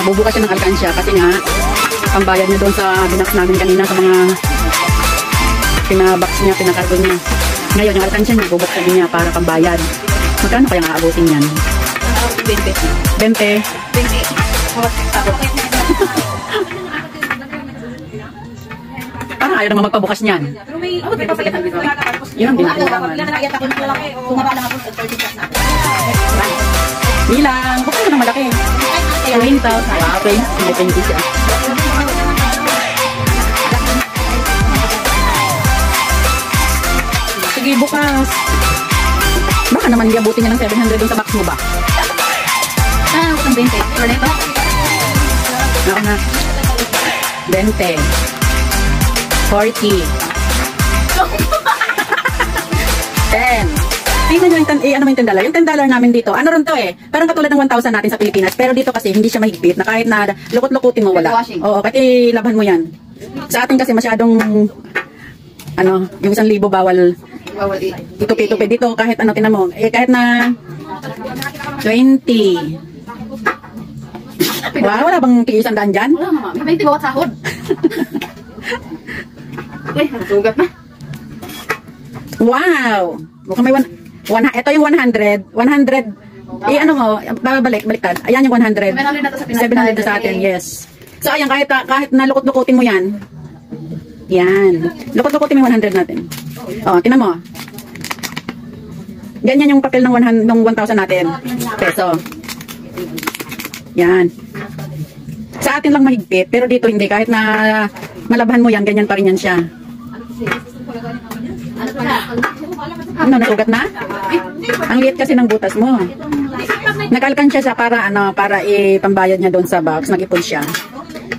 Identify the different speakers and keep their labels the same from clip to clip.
Speaker 1: Bubukas siya ng alkansya kasi nga pambayad niya doon sa binax namin kanina sa mga pinabox niya, pinakargo niya. Ngayon yung alkansya niya, bubuksan niya para pambayad. Magkano kaya nga aabutin yan? 20. 20. 20. Parang ayaw naman magpabukas niyan. Yun ang ginagawa. Bilang, buksan ko ng malaki. 20,000. Okay, may 20 siya. Sige, bukas. Baka naman iabutin niya ng 700 dun sa box mo ba?
Speaker 2: Ah, utang 20. Wala ito?
Speaker 1: Ako na. 20. 40. 10. Tingnan nyo yung ano yung $10. Yung $10 namin dito, ano rin to eh. Parang katulad ng 1,000 natin sa Pilipinas. Pero dito kasi hindi siya mahigpit na kahit na lukot-lukutin mo wala. Oo, kahit ilabhan mo yan. Sa atin kasi masyadong ano, yung 1,000 bawal itupi-tupi dito kahit ano tinan mo. Eh kahit na 20. Wow, wala bang $100 dyan?
Speaker 2: Wala nga, may 20 bawat sahod. Okay, nasugat na.
Speaker 1: Wow! Mukhang may ito yung 100. 100. Ano mo, baliktad. Ayan yung 100. 700 na sa atin, yes. So ayan, kahit na lukot-lukutin mo yan. Yan. Lukot-lukutin mo yung 100 natin. Oh, tinan mo. Ganyan yung papel ng 1,000 natin. Peso. Yan. Sa atin lang mahigpit, pero dito hindi. Kahit na malabhan mo yan, ganyan pa rin yan siya. Ano, nasugat na? Ang liit kasi ng butas mo. Nag-alkansya siya para ipambayad niya doon sa box. Nag-ipon siya.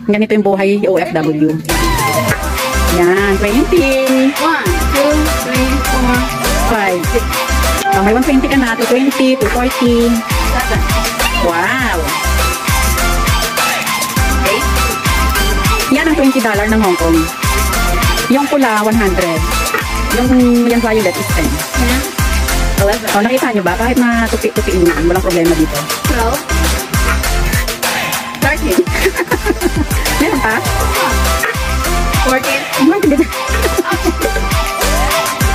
Speaker 1: Ganito yung buhay OFW. Yan, 20. 1, 2, 3, 4, 5, 6. Oh, may 120 ka na. 220, 240. Wow. Yan ang $20 ng Hong Kong. Yung pula, 100. Yung violet is 10.
Speaker 2: Yan. 11.
Speaker 1: Oh, nakita nyo ba? Kahit na tupi-tupiin yan, walang problema dito.
Speaker 2: 12. 13.
Speaker 1: Meron pa?
Speaker 2: 14.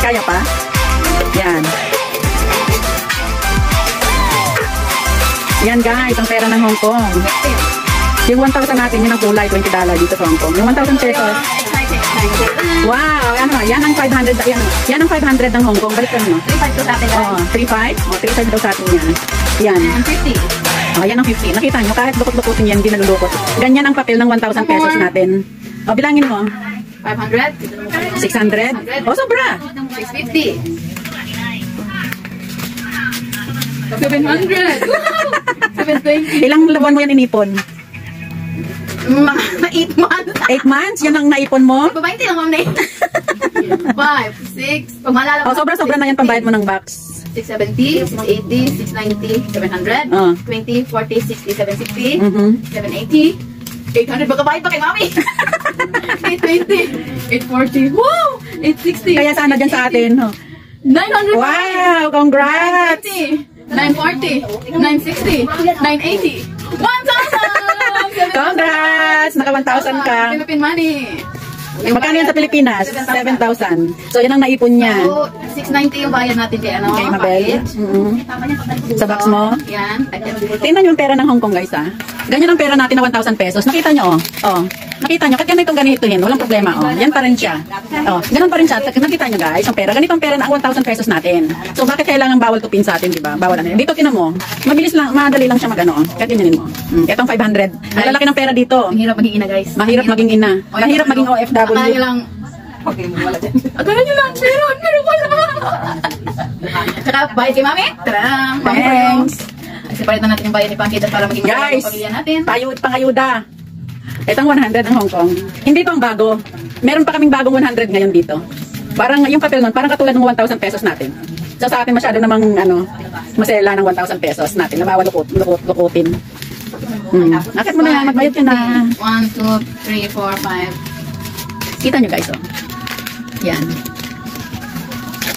Speaker 1: Kaya pa? Yan. Yan guys, ang pera ng Hong Kong.
Speaker 2: 15.
Speaker 1: Yung 1,000 natin, yun ang kulay, $20 dito sa Hong Kong. Yung 1,000 pesos. Wow, yan ang 500, yan ang 500 ng Hong Kong. Balik ka mo.
Speaker 2: 3.5 to sa atin.
Speaker 1: Oh, 3.5? Oh, 3.5 daw sa atin yan. Yan.
Speaker 2: And 50.
Speaker 1: Oh, yan ang 50. Nakita nyo, kahit lukot-lukutin yan, hindi nalulukot. Ganyan ang papel ng 1,000 pesos natin. O, bilangin mo.
Speaker 2: 500.
Speaker 1: 600? O, sobra.
Speaker 2: 650. 700. 720.
Speaker 1: Ilang buwan mo yan inipon?
Speaker 2: Mga 8 months.
Speaker 1: 8 months? Yan ang naipon mo?
Speaker 2: Babainti lang, ma'am na 5, 6. Pag malala
Speaker 1: O, sobra-sobra na yan pambayad mo ng box.
Speaker 2: 670, 680, 690, 700, 20, 40, 60, 760, 780, 800. Baka bayad pa kay mami. 820, 840, woo! 860.
Speaker 1: Kaya sana dyan sa atin. Oh.
Speaker 2: 900.
Speaker 1: Wow! Congrats!
Speaker 2: 940, 960, 980, 1,000!
Speaker 1: Congrats! Naka 1,000 ka.
Speaker 2: Philippine money.
Speaker 1: Magkano yan sa Pilipinas? 7,000. So, yan ang naipon niya.
Speaker 2: So, 690 yung bayad natin kay ano?
Speaker 1: Kay Mabel. Sa box mo.
Speaker 2: Yan.
Speaker 1: Tingnan nyo yung pera ng Hong Kong, guys, ha? Ganyan ang pera natin na 1,000 pesos. Nakita nyo, oh. Oh. Nakita nyo, kahit ganitong ganitohin, walang problema, oh. Yan pa rin siya. Oh, ganun pa rin siya. Nakita nyo, guys, ang pera. Ganitong pera na 1,000 pesos natin. So, bakit kailangan bawal tupin sa atin, di ba? Bawal ano. Dito, tinan mo. Mabilis lang, madali lang siya mag-ano. Kahit ganyanin mo. Itong 500. Ang lalaki ng pera dito.
Speaker 2: Ang hirap maging ina, guys.
Speaker 1: Mahirap maging ina. Mahirap maging OFW.
Speaker 2: Akala nyo lang, akala nyo lang, meron wala. Tsaka, bayad kay mami. Tara,
Speaker 1: Thanks.
Speaker 2: Separate na natin yung bayad ni Pankita para maging maganda
Speaker 1: Guys,
Speaker 2: yung pamilya natin.
Speaker 1: pangayuda. Itong 100 ng Hong Kong. Hindi ito ang bago. Meron pa kaming bagong 100 ngayon dito. Parang yung papel nun, parang katulad ng 1,000 pesos natin. So sa atin masyado namang masela ng 1,000 pesos natin. Na bawal lukutin. Nakit mo na, magbayad ka na.
Speaker 2: 1, 2, 3, 4, 5.
Speaker 1: Kita nyo guys, oh. Yan.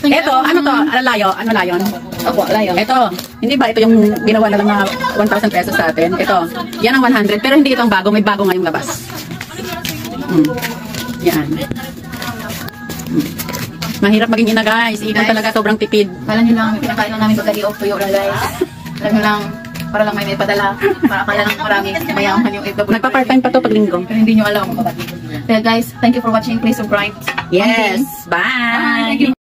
Speaker 1: Eto, ano to? Ano layon?
Speaker 2: Opo, layo.
Speaker 1: Ito, hindi ba ito yung ginawa na lang na 1,000 pesos sa atin? Ito, yan ang 100, pero hindi ito ang bago, may bago ngayong labas. Yan. Mahirap maging ina guys, ikaw talaga sobrang tipid.
Speaker 2: Kala nyo lang, pinakain lang namin pagkali of tuyo lang guys. Alam nyo lang, para lang may padala. Para akala lang marami mayaman yung FW.
Speaker 1: Nagpa-part-time pa to pag linggo.
Speaker 2: Pero hindi nyo alam. Kaya guys, thank you for watching. Please subscribe.
Speaker 1: Yes, bye!
Speaker 2: Bye!